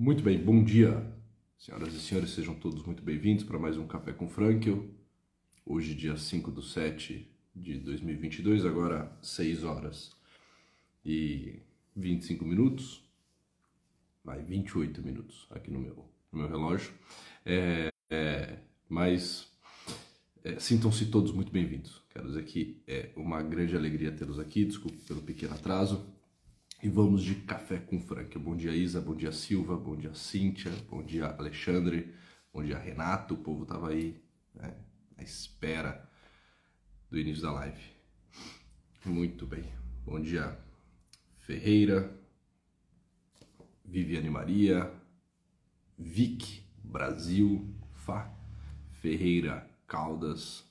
Muito bem, bom dia, senhoras e senhores, sejam todos muito bem-vindos para mais um Café com Frankel. Hoje, dia 5/7/2022, agora 6 horas e 25 minutos, 28 minutos aqui no meu relógio. Sintam-se todos muito bem-vindos. Quero dizer que é uma grande alegria tê-los aqui, desculpe pelo pequeno atraso. E vamos de Café com Frankel. Bom dia, Isa, bom dia, Silva, bom dia, Cíntia, bom dia, Alexandre, bom dia, Renato. O povo estava aí, né, à espera do início da live. Muito bem. Bom dia, Ferreira, Viviane Maria, Vic, Brasil, Fá, Ferreira Caldas,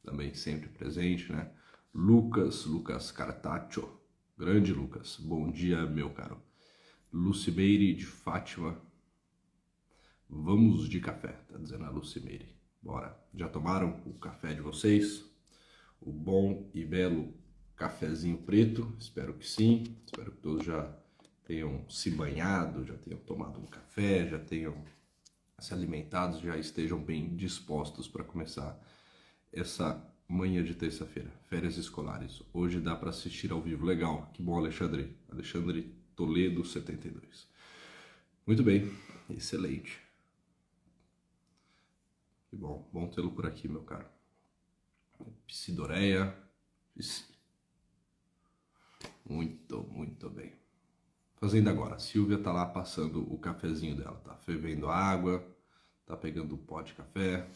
também sempre presente, né? Lucas Cartaccio. Grande Lucas, bom dia, meu caro. Lucimeire de Fátima, vamos de café, tá dizendo a Lucimeire. Bora, já tomaram o café de vocês? O bom e belo cafezinho preto? Espero que sim, espero que todos já tenham se banhado, já tenham tomado um café, já tenham se alimentado, já estejam bem dispostos para começar essa manhã de terça-feira, férias escolares. Hoje dá para assistir ao vivo, legal. Que bom, Alexandre. Alexandre Toledo, 72. Muito bem, excelente. Que bom, bom tê-lo por aqui, meu caro. Psidoreia. Muito bem. Fazendo agora, a Silvia tá lá passando o cafezinho dela, tá fervendo a água, tá pegando o pó de café,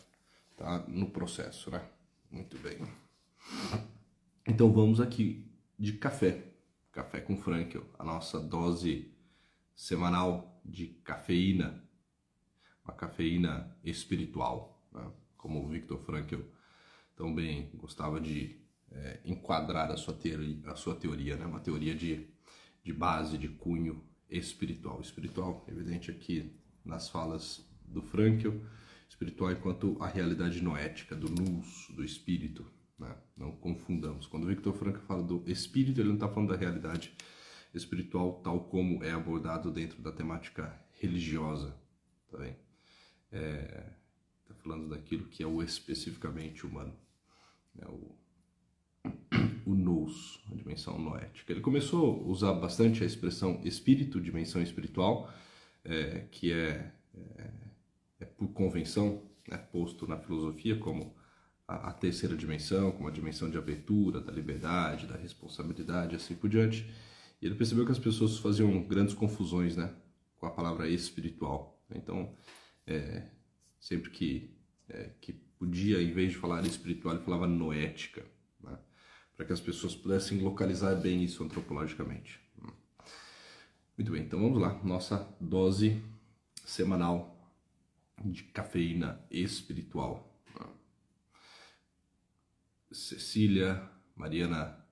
tá no processo, né? Muito bem. Então vamos aqui de café. Café com Frankel, a nossa dose semanal de cafeína. Uma cafeína espiritual, né? Como o Viktor Frankl também gostava de enquadrar a sua teoria, né? Uma teoria de base, de cunho espiritual. Espiritual, evidente aqui nas falas do Frankl, espiritual enquanto a realidade noética, do nous, do espírito, né? Não confundamos. Quando o Viktor Frankl fala do espírito, ele não está falando da realidade espiritual tal como é abordado dentro da temática religiosa, tá bem? Está falando daquilo que é o especificamente humano, né? O nous, a dimensão noética. Ele começou a usar bastante a expressão espírito, dimensão espiritual, que é por convenção, né, posto na filosofia como a terceira dimensão, como a dimensão de abertura, da liberdade, da responsabilidade, assim por diante. E ele percebeu que as pessoas faziam grandes confusões, né, com a palavra espiritual. Então, sempre que podia, em vez de falar espiritual, ele falava noética, né, para que as pessoas pudessem localizar bem isso antropologicamente. Muito bem, então vamos lá, nossa dose semanal de cafeína espiritual. Cecília, Mariana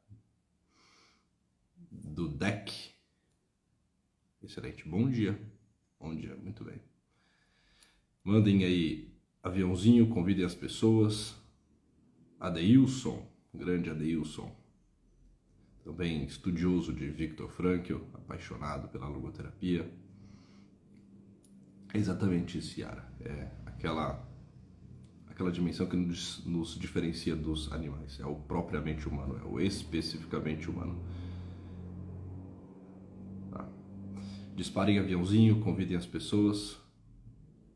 Dudek, excelente, bom dia, muito bem. Mandem aí aviãozinho, convidem as pessoas. Adeilson, grande Adeilson, também estudioso de Viktor Frankl, apaixonado pela logoterapia. É exatamente isso, Yara. É aquela dimensão que nos diferencia dos animais. É o propriamente humano, é o especificamente humano. Tá. Disparem aviãozinho, convidem as pessoas.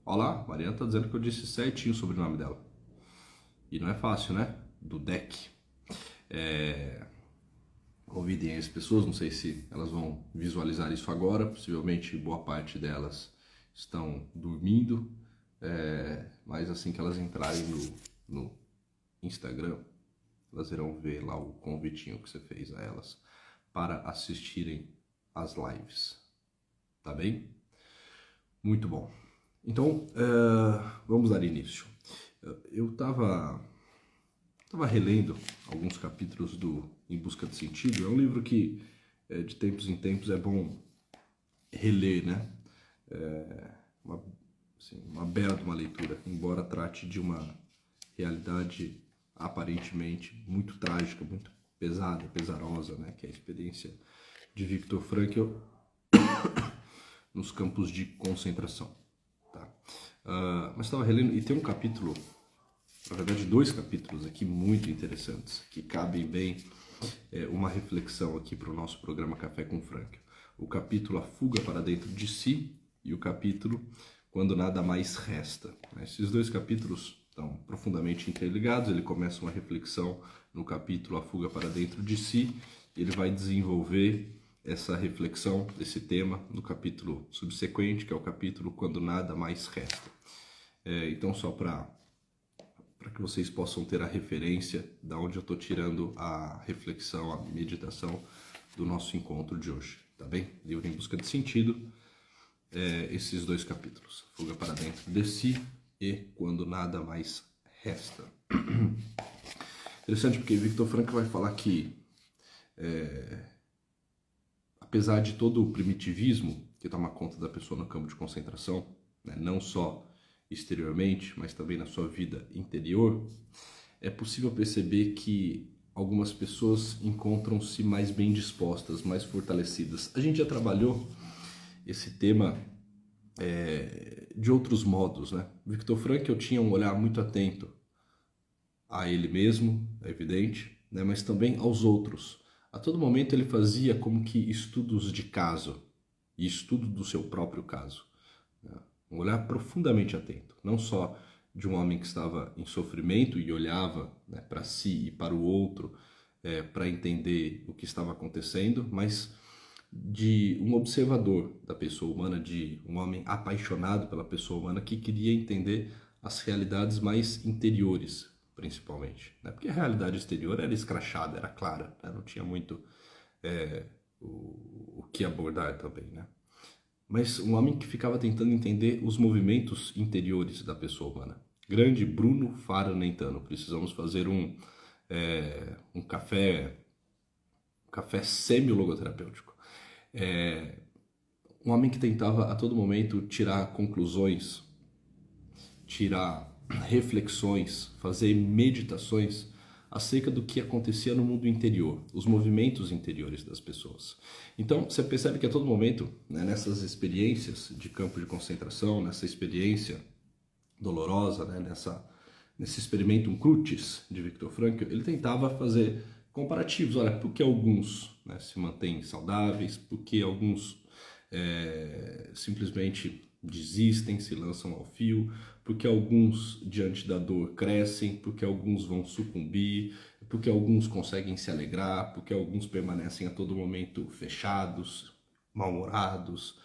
Olá, Mariana tá dizendo que eu disse certinho o sobrenome dela. E não é fácil, né? Do deck. Convidem as pessoas, não sei se elas vão visualizar isso agora, possivelmente boa parte delas estão dormindo, mas assim que elas entrarem no Instagram, elas irão ver lá o convitinho que você fez a elas para assistirem as lives, tá bem? Muito bom. Então, vamos dar início. Eu estava relendo alguns capítulos do Em Busca de Sentido. É um livro que, de tempos em tempos, é bom reler, né? Uma bela de uma leitura, embora trate de uma realidade aparentemente muito trágica, muito pesada, pesarosa, né? Que é a experiência de Viktor Frankl nos campos de concentração. Tá? Mas estava relendo, e tem um capítulo, na verdade 2 capítulos aqui muito interessantes, que cabem bem uma reflexão aqui para o nosso programa Café com Frankl. O capítulo A Fuga para Dentro de Si e o capítulo Quando Nada Mais Resta. Esses 2 capítulos estão profundamente interligados. Ele começa uma reflexão no capítulo A Fuga para Dentro de Si, e ele vai desenvolver essa reflexão, esse tema, no capítulo subsequente, que é o capítulo Quando Nada Mais Resta. Então, só para que vocês possam ter a referência de onde eu estou tirando a reflexão, a meditação do nosso encontro de hoje, tá bem? Livro em Busca de Sentido, esses 2 capítulos, Fuga para Dentro de Si e Quando Nada Mais Resta. Interessante porque Viktor Frankl vai falar que, apesar de todo o primitivismo que toma conta da pessoa no campo de concentração, né, não só exteriormente, mas também na sua vida interior, é possível perceber que algumas pessoas encontram-se mais bem dispostas, mais fortalecidas. A gente já trabalhou esse tema de outros modos, né? Viktor Frankl tinha um olhar muito atento a ele mesmo, é evidente, né? Mas também aos outros. A todo momento ele fazia como que estudos de caso e estudo do seu próprio caso, né? Um olhar profundamente atento, não só de um homem que estava em sofrimento e olhava, né, para si e para o outro para entender o que estava acontecendo, mas de um observador da pessoa humana, de um homem apaixonado pela pessoa humana que queria entender as realidades mais interiores, principalmente, né? Porque a realidade exterior era escrachada, era clara, né? Não tinha muito o que abordar também, né? Mas um homem que ficava tentando entender os movimentos interiores da pessoa humana. Grande Bruno Fara Nentano. Precisamos fazer um café semi-logoterapêutico. Um homem que tentava a todo momento tirar conclusões, tirar reflexões, fazer meditações acerca do que acontecia no mundo interior, os movimentos interiores das pessoas. Então, você percebe que a todo momento, né, nessas experiências de campo de concentração, nessa experiência dolorosa, né, nesse experimento crucis de Viktor Frankl, ele tentava fazer comparativos. Olha, por que alguns, né, se mantêm saudáveis, por que alguns simplesmente desistem, se lançam ao fio, porque alguns diante da dor crescem, porque alguns vão sucumbir, porque alguns conseguem se alegrar, porque alguns permanecem a todo momento fechados, mal-humorados,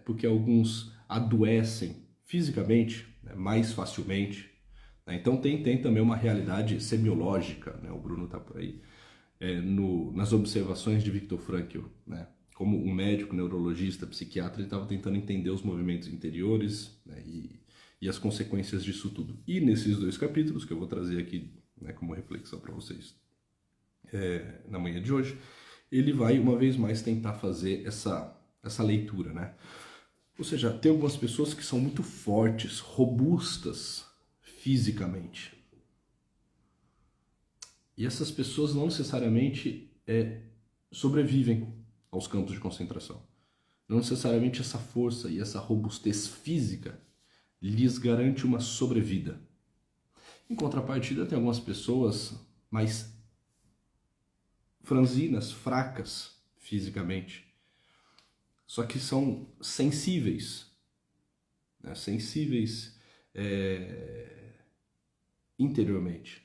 porque alguns adoecem fisicamente, né, mais facilmente, né? Então tem também uma realidade semiológica, né? O Bruno está por aí, nas observações de Viktor Frankl, né? Como um médico, neurologista, psiquiatra, ele estava tentando entender os movimentos interiores, né, e as consequências disso tudo. E nesses 2 capítulos, que eu vou trazer aqui, né, como reflexão para vocês na manhã de hoje, ele vai, uma vez mais, tentar fazer essa leitura, né? Ou seja, tem algumas pessoas que são muito fortes, robustas fisicamente. E essas pessoas não necessariamente sobrevivem aos campos de concentração. Não necessariamente essa força e essa robustez física lhes garante uma sobrevida. Em contrapartida, tem algumas pessoas mais franzinas, fracas fisicamente, só que são sensíveis, né? Sensíveis interiormente.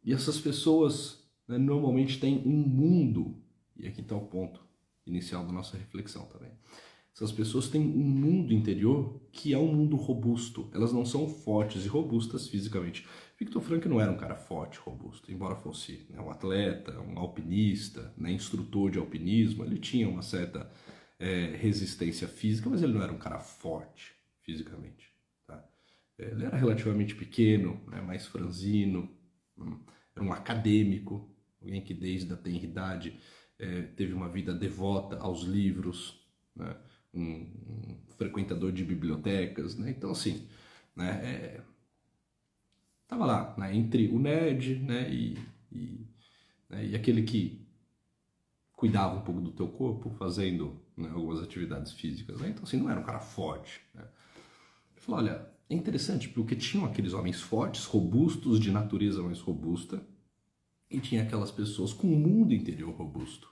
E essas pessoas, né, normalmente têm um mundo, e aqui está o ponto inicial da nossa reflexão também. Essas pessoas têm um mundo interior que é um mundo robusto. Elas não são fortes e robustas fisicamente. Viktor Frankl não era um cara forte, robusto, embora fosse, né, um atleta, um alpinista, né, instrutor de alpinismo. Ele tinha uma certa resistência física, mas ele não era um cara forte fisicamente. Tá? Ele era relativamente pequeno, né, mais franzino, era um acadêmico, alguém que desde a tenridade teve uma vida devota aos livros, né? Um frequentador de bibliotecas, né? Então, assim, né, tava lá, né, entre o nerd, né, e aquele que cuidava um pouco do teu corpo, fazendo, né, algumas atividades físicas, né? Então assim, não era um cara forte, né? Ele falou, olha, é interessante porque tinham aqueles homens fortes, robustos, de natureza mais robusta, e tinha aquelas pessoas com um mundo interior robusto.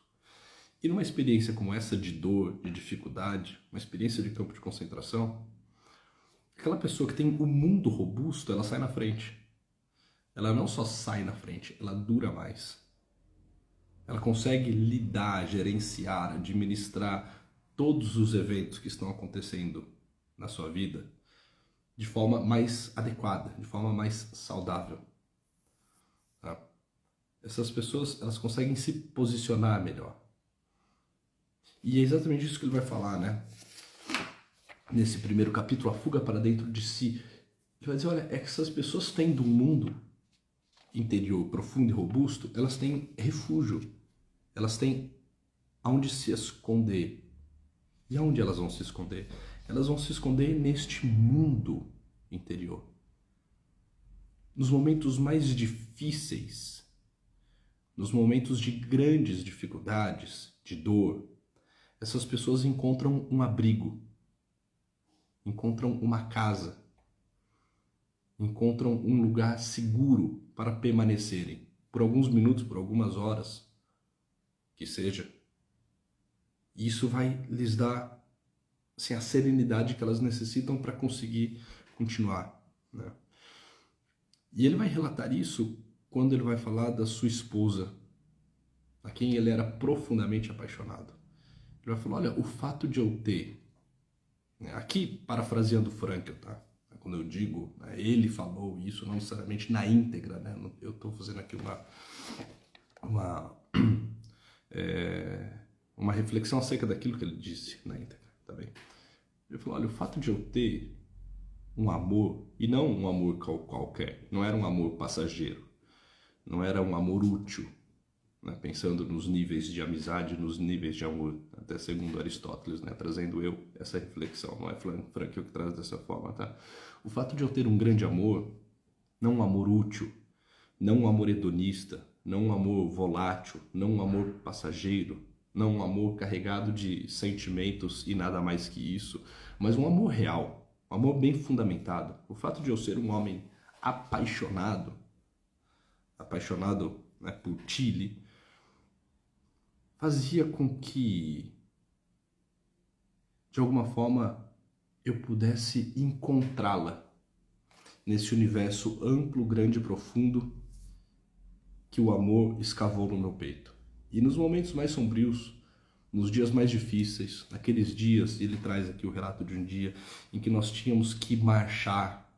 E numa experiência como essa de dor, de dificuldade, uma experiência de campo de concentração, aquela pessoa que tem o mundo robusto, ela sai na frente. Ela não só sai na frente, ela dura mais. Ela consegue lidar, gerenciar, administrar todos os eventos que estão acontecendo na sua vida de forma mais adequada, de forma mais saudável. Tá? Essas pessoas, elas conseguem se posicionar melhor. E é exatamente isso que ele vai falar, né? Nesse primeiro capítulo, a fuga para dentro de si. Ele vai dizer, olha, é que essas pessoas tendo um mundo interior profundo e robusto, elas têm refúgio. Elas têm aonde se esconder. E aonde elas vão se esconder? Elas vão se esconder neste mundo interior. Nos momentos mais difíceis, nos momentos de grandes dificuldades, de dor, essas pessoas encontram um abrigo, encontram uma casa, encontram um lugar seguro para permanecerem por alguns minutos, por algumas horas, que seja. E isso vai lhes dar assim, a serenidade que elas necessitam para conseguir continuar, né? E ele vai relatar isso quando ele vai falar da sua esposa, a quem ele era profundamente apaixonado. Ele vai falar, olha, o fato de eu ter, né, aqui parafraseando Frankl, tá? Quando eu digo, né, ele falou isso, não necessariamente na íntegra, né? Eu estou fazendo aqui uma reflexão acerca daquilo que ele disse na íntegra, tá bem? Ele falou, olha, o fato de eu ter um amor, e não um amor qualquer, não era um amor passageiro, não era um amor útil, né? Pensando nos níveis de amizade, nos níveis de amor, até segundo Aristóteles, né? Trazendo eu essa reflexão, não é Frankl que traz dessa forma, tá? O fato de eu ter um grande amor, não um amor útil, não um amor hedonista, não um amor volátil, não um amor passageiro, não um amor carregado de sentimentos e nada mais que isso, mas um amor real, um amor bem fundamentado. O fato de eu ser um homem apaixonado, né, por Tilly, fazia com que, de alguma forma, eu pudesse encontrá-la nesse universo amplo, grande e profundo que o amor escavou no meu peito. E nos momentos mais sombrios, nos dias mais difíceis, naqueles dias, ele traz aqui o relato de um dia em que nós tínhamos que marchar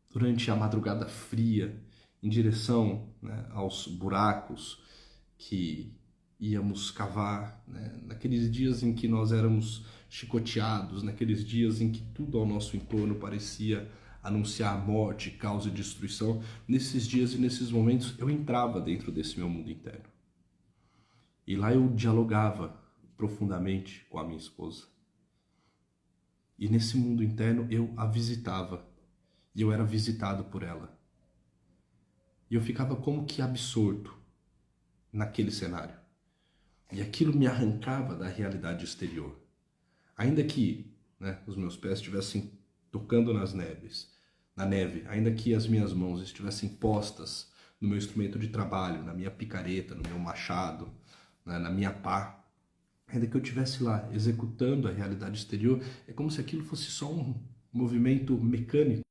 durante a madrugada fria em direção, né, aos buracos que íamos cavar, né? Naqueles dias em que nós éramos chicoteados, naqueles dias em que tudo ao nosso entorno parecia anunciar morte, caos e destruição, nesses dias e nesses momentos eu entrava dentro desse meu mundo interno. E lá eu dialogava profundamente com a minha esposa. E nesse mundo interno eu a visitava. E eu era visitado por ela. E eu ficava como que absorto naquele cenário. E aquilo me arrancava da realidade exterior. Ainda que, né, os meus pés estivessem tocando na neve, ainda que as minhas mãos estivessem postas no meu instrumento de trabalho, na minha picareta, no meu machado, né, na minha pá, ainda que eu estivesse lá executando a realidade exterior, é como se aquilo fosse só um movimento mecânico,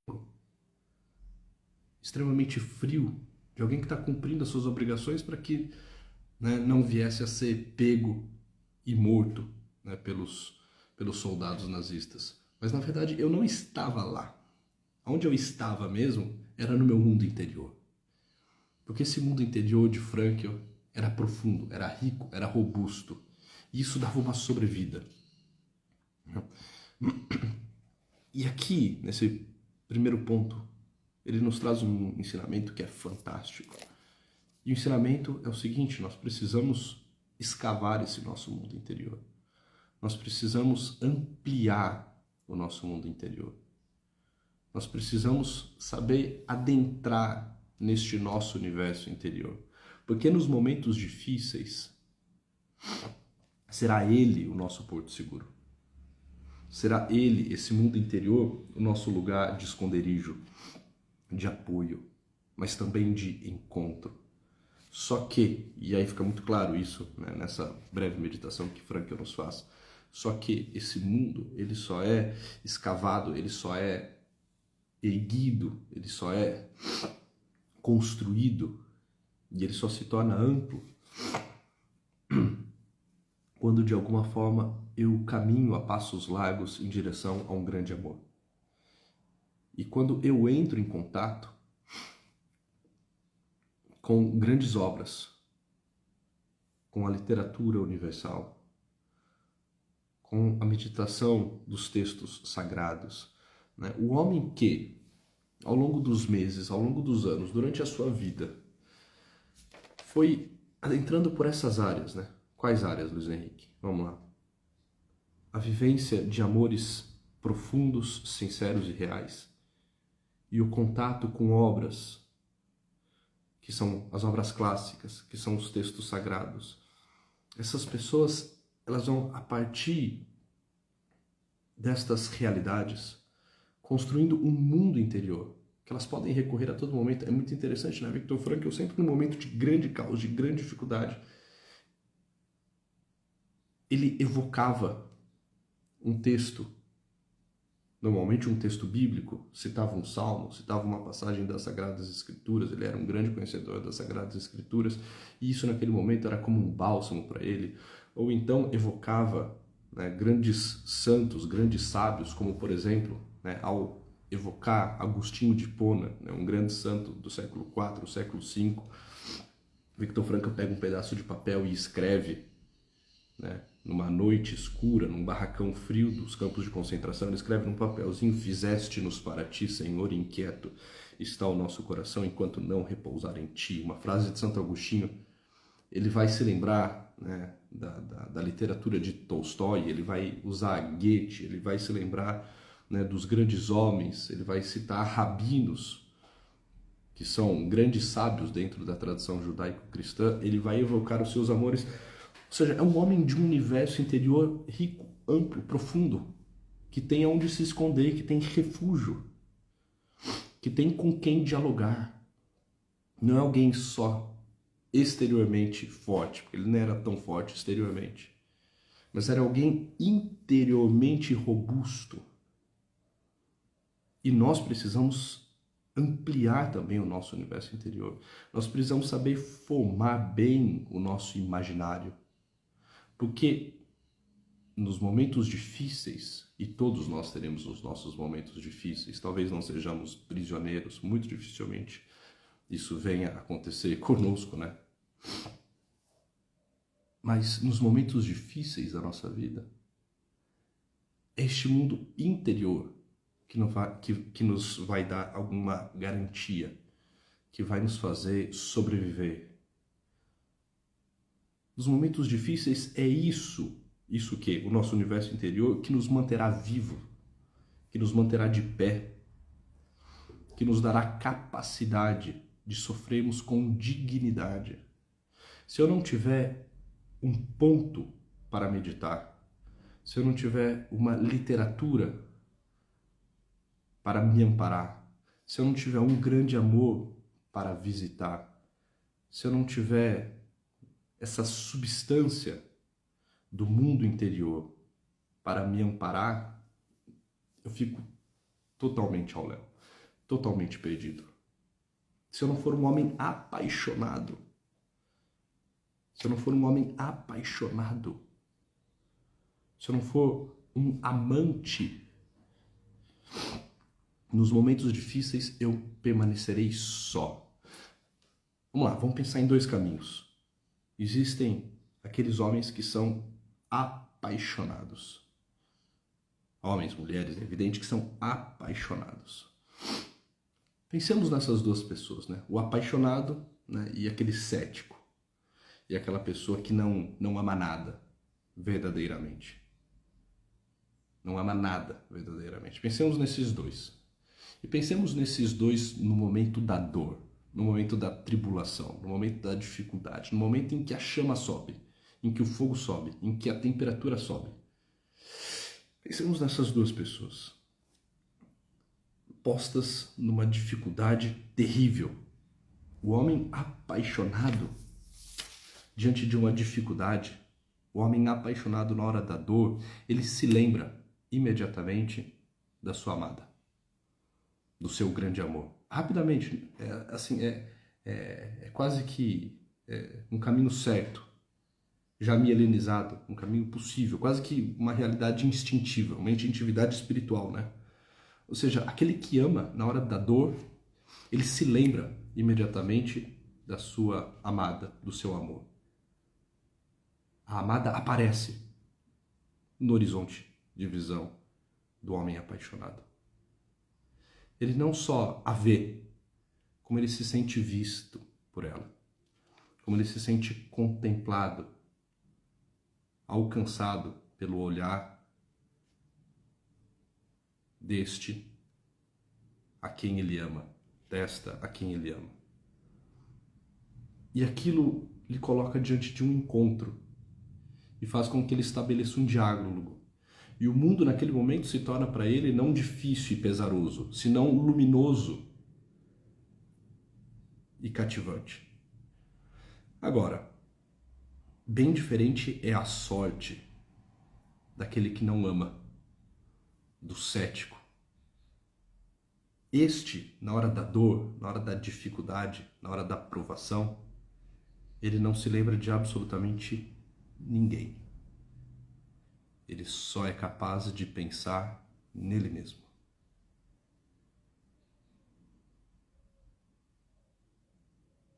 extremamente frio, de alguém que está cumprindo as suas obrigações para que, né, não viesse a ser pego e morto, né, pelos soldados nazistas. Mas na verdade eu não estava lá. Onde eu estava mesmo era no meu mundo interior. Porque esse mundo interior de Frankl era profundo, era rico, era robusto. E isso dava uma sobrevida. E aqui, nesse primeiro ponto, ele nos traz um ensinamento que é fantástico. E o ensinamento é o seguinte, nós precisamos escavar esse nosso mundo interior. Nós precisamos ampliar o nosso mundo interior. Nós precisamos saber adentrar neste nosso universo interior. Porque nos momentos difíceis, Será Ele o nosso porto seguro? Será Ele, esse mundo interior, o nosso lugar de esconderijo, de apoio, mas também de encontro? Só que, e aí fica muito claro isso, né, nessa breve meditação que Frankl nos faz, só que esse mundo, ele só é escavado, ele só é erguido, ele só é construído e ele só se torna amplo quando de alguma forma eu caminho a passos largos em direção a um grande amor. E quando eu entro em contato com grandes obras, com a literatura universal, com a meditação dos textos sagrados, né? O homem que, ao longo dos meses, ao longo dos anos, durante a sua vida, foi adentrando por essas áreas, né? Quais áreas, Luiz Henrique? Vamos lá. A vivência de amores profundos, sinceros e reais, e o contato com obras que são as obras clássicas, que são os textos sagrados. Essas pessoas, elas vão, a partir destas realidades, construindo um mundo interior, que elas podem recorrer a todo momento. É muito interessante, né? Viktor Frankl, sempre num momento de grande caos, de grande dificuldade, ele evocava um texto, normalmente um texto bíblico, citava um salmo, citava uma passagem das Sagradas Escrituras, ele era um grande conhecedor das Sagradas Escrituras, e isso naquele momento era como um bálsamo para ele. Ou então evocava, né, grandes santos, grandes sábios, como por exemplo, né, ao evocar Agostinho de Hipona, né, um grande santo do século IV, século V, Viktor Frankl pega um pedaço de papel e escreve, né, numa noite escura, num barracão frio dos campos de concentração, ele escreve num papelzinho: fizeste-nos para ti, Senhor, inquieto está o nosso coração enquanto não repousar em ti. Uma frase de Santo Agostinho. Ele vai se lembrar, né, da literatura de Tolstói, ele vai usar Goethe, ele vai se lembrar, né, dos grandes homens, ele vai citar rabinos, que são grandes sábios dentro da tradição judaico-cristã, ele vai evocar os seus amores. Ou seja, é um homem de um universo interior rico, amplo, profundo, que tem aonde se esconder, que tem refúgio, que tem com quem dialogar. Não é alguém só exteriormente forte, porque ele não era tão forte exteriormente, mas era alguém interiormente robusto. E nós precisamos ampliar também o nosso universo interior. Nós precisamos saber formar bem o nosso imaginário. Porque nos momentos difíceis, e todos nós teremos os nossos momentos difíceis, talvez não sejamos prisioneiros, muito dificilmente isso venha a acontecer conosco, né? Mas nos momentos difíceis da nossa vida, é este mundo interior que nos vai dar alguma garantia, que vai nos fazer sobreviver. Nos momentos difíceis é isso que o nosso universo interior, que nos manterá vivo, que nos manterá de pé, que nos dará capacidade de sofrermos com dignidade. Se eu não tiver um ponto para meditar, se eu não tiver uma literatura para me amparar, se eu não tiver um grande amor para visitar, se eu não tiver essa substância do mundo interior para me amparar, eu fico totalmente ao léu, totalmente perdido. Se eu não for um homem apaixonado, se eu não for um amante, nos momentos difíceis eu permanecerei só. Vamos lá, vamos pensar em dois caminhos. Existem aqueles homens que são apaixonados. Homens, mulheres, é evidente que são apaixonados. Pensemos nessas duas pessoas, né? O apaixonado, né, e aquele cético. E aquela pessoa que não ama nada verdadeiramente. Não ama nada verdadeiramente. Pensemos nesses dois. E pensemos nesses dois no momento da dor, no momento da tribulação, no momento da dificuldade, no momento em que a chama sobe em que o fogo sobe, em que a temperatura sobe. Pensemos nessas duas pessoas, postas numa dificuldade terrível. O homem apaixonado diante de uma dificuldade, o homem apaixonado na hora da dor, ele se lembra imediatamente da sua amada, do seu grande amor. Rapidamente, é quase que um caminho certo, já mielinizado, um caminho possível, quase que uma realidade instintiva, uma instintividade espiritual, né? Ou seja, aquele que ama na hora da dor, ele se lembra imediatamente da sua amada, do seu amor. A amada aparece no horizonte de visão do homem apaixonado. Ele não só a vê, como ele se sente visto por ela, como ele se sente contemplado, alcançado pelo olhar deste a quem ele ama, desta a quem ele ama. E aquilo lhe coloca diante de um encontro e faz com que ele estabeleça um diálogo. E o mundo naquele momento se torna para ele não difícil e pesaroso, senão luminoso e cativante. Agora, bem diferente é a sorte daquele que não ama, do cético. Este, na hora da dor, na hora da dificuldade, na hora da provação, ele não se lembra de absolutamente ninguém. Ele só é capaz de pensar nele mesmo.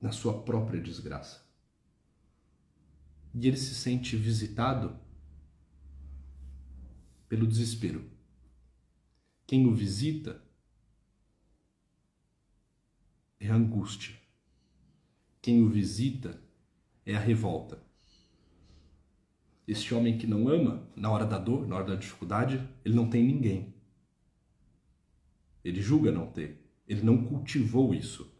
Na sua própria desgraça. E ele se sente visitado pelo desespero. Quem o visita é a angústia. Quem o visita é a revolta. Este homem que não ama, na hora da dor, na hora da dificuldade, ele não tem ninguém. Ele julga não ter. Ele não cultivou isso.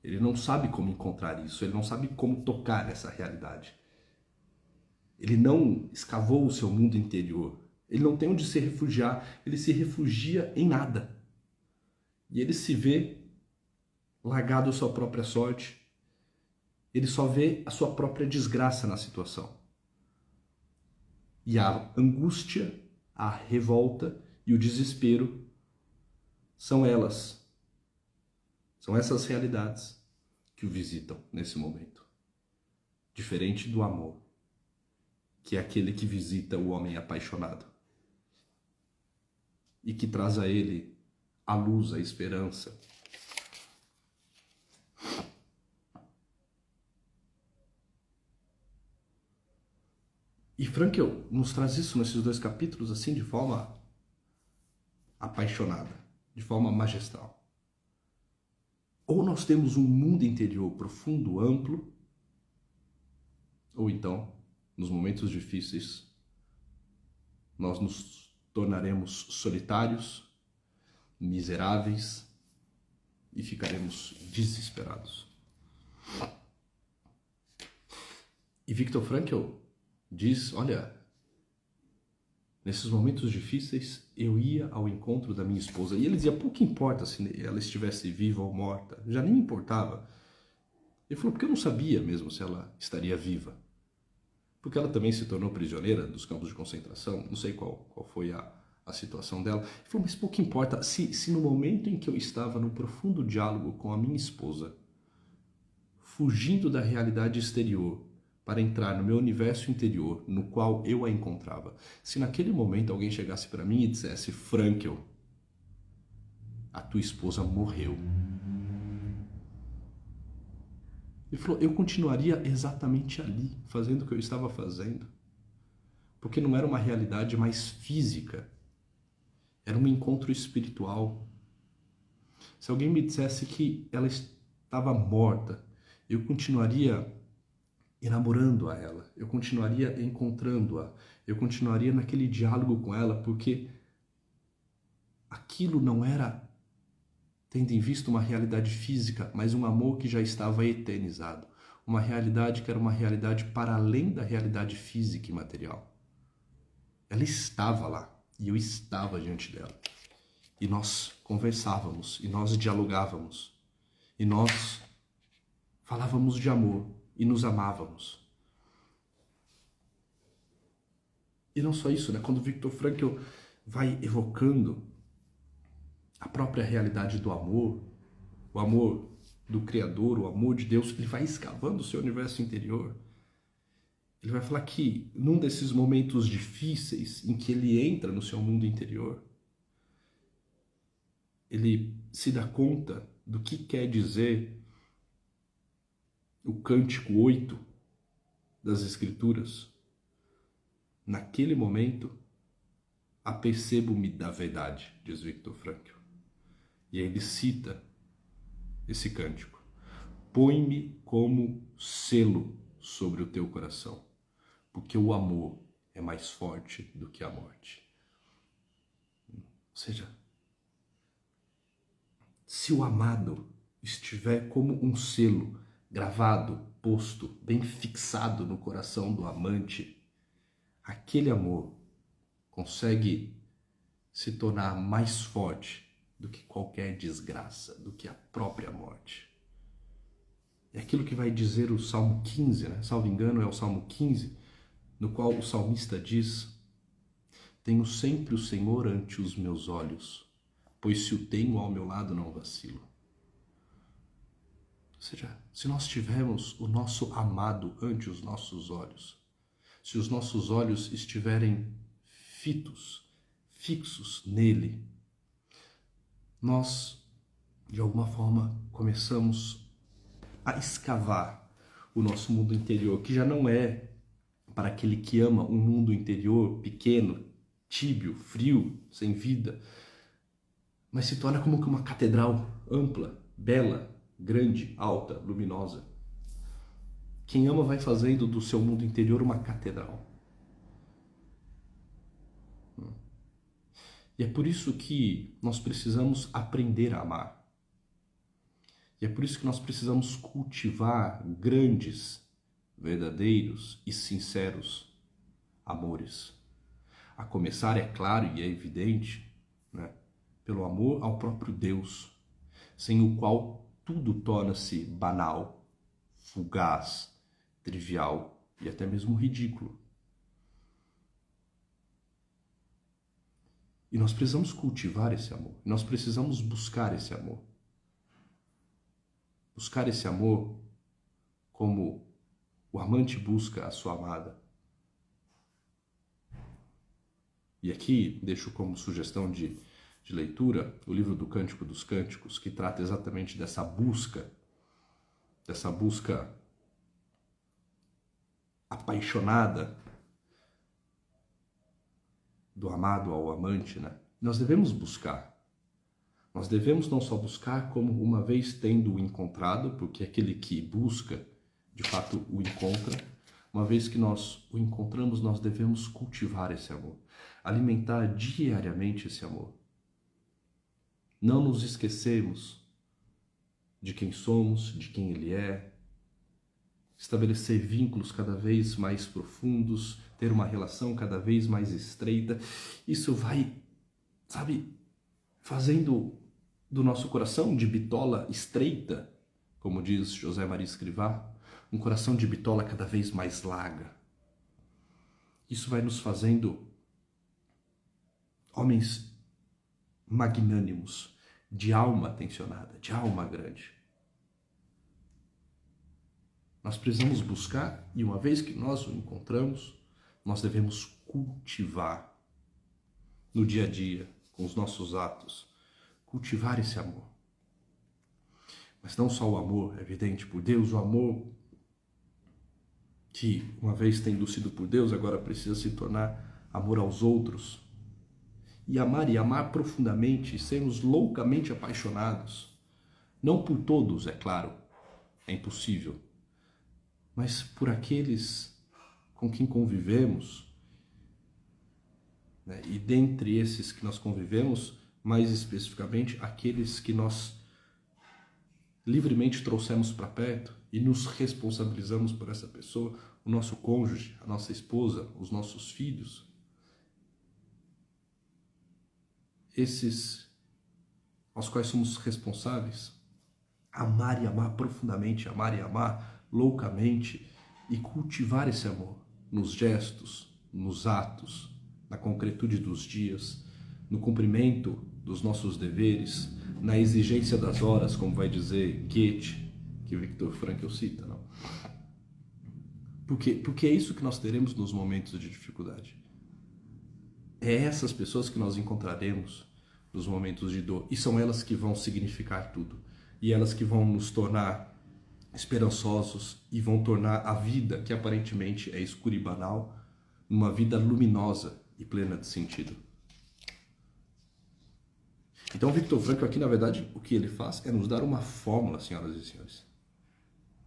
Ele não sabe como encontrar isso. Ele não sabe como tocar essa realidade. Ele não escavou o seu mundo interior. Ele não tem onde se refugiar. Ele se refugia em nada. E ele se vê largado à sua própria sorte. Ele só vê a sua própria desgraça na situação. E a angústia, a revolta e o desespero são essas realidades que o visitam nesse momento. Diferente do amor, que é aquele que visita o homem apaixonado e que traz a ele a luz, a esperança. E Frankl nos traz isso nesses dois capítulos assim de forma apaixonada, de forma magistral. Ou nós temos um mundo interior profundo, amplo, ou então, nos momentos difíceis, nós nos tornaremos solitários, miseráveis e ficaremos desesperados. E Viktor Frankl diz, olha, nesses momentos difíceis eu ia ao encontro da minha esposa. E ele dizia, pouco importa se ela estivesse viva ou morta, já nem me importava. Ele falou, porque eu não sabia mesmo se ela estaria viva. Porque ela também se tornou prisioneira dos campos de concentração, não sei qual foi a situação dela. Ele falou, mas pouco importa, se no momento em que eu estava num profundo diálogo com a minha esposa, fugindo da realidade exterior, para entrar no meu universo interior, no qual eu a encontrava. Se naquele momento alguém chegasse para mim e dissesse, Frankl, a tua esposa morreu. Ele falou, eu continuaria exatamente ali, fazendo o que eu estava fazendo. Porque não era uma realidade mais física. Era um encontro espiritual. Se alguém me dissesse que ela estava morta, eu continuaria enamorando a ela, eu continuaria encontrando-a, eu continuaria naquele diálogo com ela, porque aquilo não era, tendo em vista uma realidade física, mas um amor que já estava eternizado, uma realidade que era uma realidade para além da realidade física e material. Ela estava lá e eu estava diante dela. E nós conversávamos, e nós dialogávamos, e nós falávamos de amor e nos amávamos. E não só isso, né? Quando Viktor Frankl vai evocando a própria realidade do amor, o amor do Criador, o amor de Deus, ele vai escavando o seu universo interior. Ele vai falar que num desses momentos difíceis em que ele entra no seu mundo interior, ele se dá conta do que quer dizer o Cântico 8 das Escrituras. Naquele momento, apercebo-me da verdade, diz Viktor Frankl. E aí ele cita esse cântico. Põe-me como selo sobre o teu coração, porque o amor é mais forte do que a morte. Ou seja, se o amado estiver como um selo gravado, posto, bem fixado no coração do amante, aquele amor consegue se tornar mais forte do que qualquer desgraça, do que a própria morte. É aquilo que vai dizer o Salmo 15, né? Salvo engano, é o Salmo 15, no qual o salmista diz: tenho sempre o Senhor ante os meus olhos, pois se o tenho ao meu lado não vacilo. Ou seja, se nós tivermos o nosso amado ante os nossos olhos, se os nossos olhos estiverem fixos nele, nós, de alguma forma, começamos a escavar o nosso mundo interior, que já não é, para aquele que ama, um mundo interior pequeno, tíbio, frio, sem vida, mas se torna como que uma catedral ampla, bela, grande, alta, luminosa. Quem ama vai fazendo do seu mundo interior uma catedral. E é por isso que nós precisamos aprender a amar. E é por isso que nós precisamos cultivar grandes, verdadeiros e sinceros amores. A começar, é claro e é evidente, né, pelo amor ao próprio Deus, sem o qual tudo torna-se banal, fugaz, trivial e até mesmo ridículo. E nós precisamos cultivar esse amor, nós precisamos buscar esse amor. Buscar esse amor como o amante busca a sua amada. E aqui deixo como sugestão de leitura o livro do Cântico dos Cânticos, que trata exatamente dessa busca apaixonada do amado ao amante, né? Nós devemos buscar. Nós devemos não só buscar, como uma vez tendo o encontrado, porque aquele que busca, de fato o encontra. Uma vez que nós o encontramos, nós devemos cultivar esse amor, alimentar diariamente esse amor. Não nos esquecermos de quem somos, de quem Ele é, estabelecer vínculos cada vez mais profundos, ter uma relação cada vez mais estreita. Isso vai, fazendo do nosso coração de bitola estreita, como diz José Maria Escrivá, um coração de bitola cada vez mais larga. Isso vai nos fazendo homens magnânimos, de alma tensionada, de alma grande. Nós precisamos buscar, e uma vez que nós o encontramos, nós devemos cultivar no dia a dia, com os nossos atos, cultivar esse amor. Mas não só o amor, evidente, por Deus, o amor que, uma vez tendo sido por Deus, agora precisa se tornar amor aos outros. E amar profundamente, sermos loucamente apaixonados. Não por todos, é claro, é impossível, mas por aqueles com quem convivemos, né? E dentre esses que nós convivemos, mais especificamente, aqueles que nós livremente trouxemos para perto e nos responsabilizamos por essa pessoa, o nosso cônjuge, a nossa esposa, os nossos filhos, esses aos quais somos responsáveis, amar e amar profundamente, amar e amar loucamente e cultivar esse amor nos gestos, nos atos, na concretude dos dias, no cumprimento dos nossos deveres, na exigência das horas, como vai dizer Goethe, que Viktor Frankl cita, não? Porque é isso que nós teremos nos momentos de dificuldade. É essas pessoas que nós encontraremos nos momentos de dor, e são elas que vão significar tudo, e elas que vão nos tornar esperançosos e vão tornar a vida, que aparentemente é escura e banal, uma vida luminosa e plena de sentido. Então, Viktor Frankl aqui, na verdade, o que ele faz é nos dar uma fórmula, senhoras e senhores.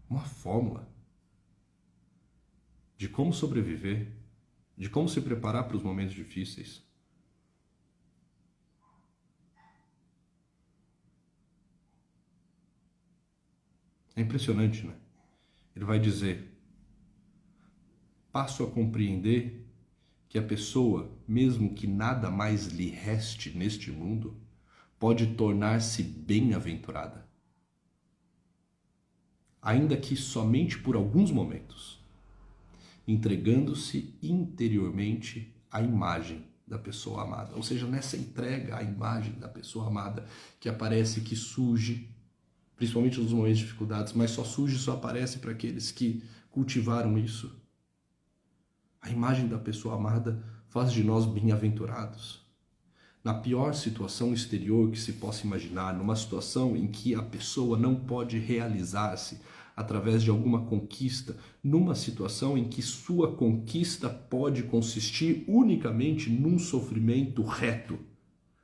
Uma fórmula de como sobreviver, de como se preparar para os momentos difíceis. É impressionante, né? Ele vai dizer: passo a compreender que a pessoa, mesmo que nada mais lhe reste neste mundo, pode tornar-se bem-aventurada, ainda que somente por alguns momentos, entregando-se interiormente à imagem da pessoa amada. Ou seja, nessa entrega à imagem da pessoa amada, que aparece, que surge, principalmente nos momentos de dificuldades, mas só surge, só aparece para aqueles que cultivaram isso. A imagem da pessoa amada faz de nós bem-aventurados. Na pior situação exterior que se possa imaginar, numa situação em que a pessoa não pode realizar-se através de alguma conquista, numa situação em que sua conquista pode consistir unicamente num sofrimento reto,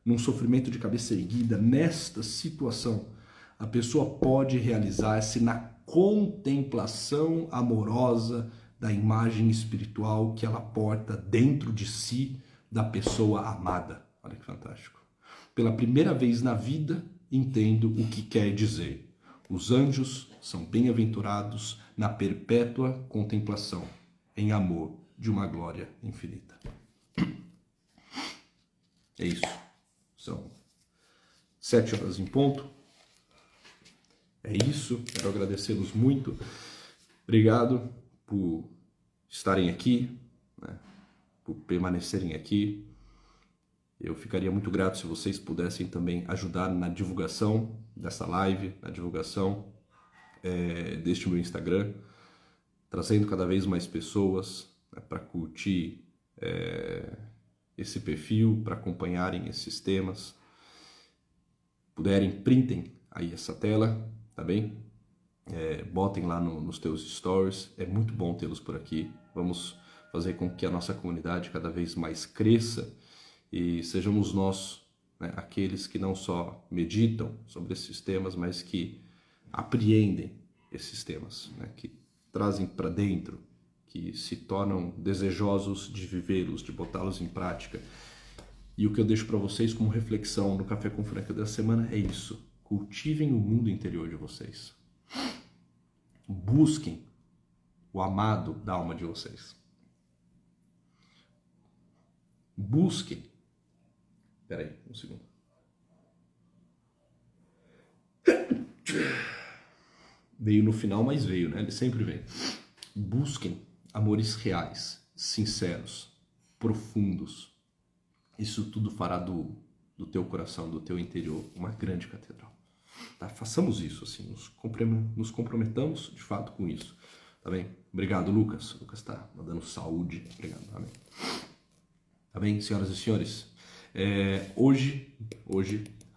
num sofrimento de cabeça erguida, nesta situação, a pessoa pode realizar-se na contemplação amorosa da imagem espiritual que ela porta dentro de si da pessoa amada. Olha que fantástico. Pela primeira vez na vida, entendo o que quer dizer: os anjos são bem-aventurados na perpétua contemplação, em amor de uma glória infinita. É isso. São 7 horas em ponto. É isso. Quero agradecê-los muito. Obrigado por estarem aqui, né, por permanecerem aqui. Eu ficaria muito grato se vocês pudessem também ajudar na divulgação dessa live, na divulgação deste meu Instagram, trazendo cada vez mais pessoas, né, para curtir esse perfil, para acompanharem esses temas. Puderem, printem aí essa tela, tá bem? Botem lá nos teus stories, é muito bom tê-los por aqui. Vamos fazer com que a nossa comunidade cada vez mais cresça e sejamos nós, né, aqueles que não só meditam sobre esses temas, mas que apreendem esses temas, né, que trazem para dentro, que se tornam desejosos de vivê-los, de botá-los em prática. E o que eu deixo para vocês como reflexão no Café com Frankl dessa semana é isso: cultivem o mundo interior de vocês. Busquem o amado da alma de vocês. Busquem. Peraí, um segundo. Veio no final, mas veio, né? Ele sempre vem. Busquem amores reais, sinceros, profundos. Isso tudo fará do teu coração, do teu interior, uma grande catedral. Tá? Façamos isso, assim, nos comprometamos de fato com isso. Tá bem? Obrigado, Lucas. Lucas está mandando saúde. Obrigado, tá bem? Tá bem, senhoras e senhores? Hoje,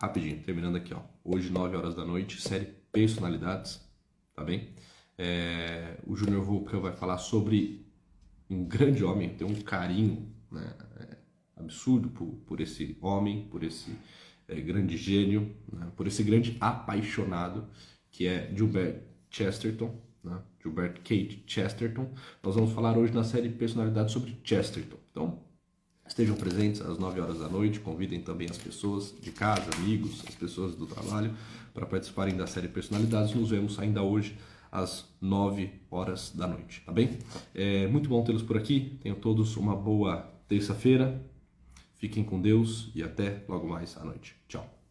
rapidinho, terminando aqui, ó. Hoje, 9 horas da noite, série Personalidades, tá bem? O Júnior Vulcan vai falar sobre um grande homem, tem um carinho, né, absurdo por esse homem, por esse grande gênio, né, por esse grande apaixonado, que é Gilbert Chesterton, né, Gilbert K. Chesterton. Nós vamos falar hoje na série Personalidades sobre Chesterton. Então, Estejam presentes às 9 horas da noite, convidem também as pessoas de casa, amigos, as pessoas do trabalho para participarem da série Personalidades. Nos vemos ainda hoje às 9 horas da noite, tá bem? É muito bom tê-los por aqui, tenham todos uma boa terça-feira, fiquem com Deus e até logo mais à noite. Tchau!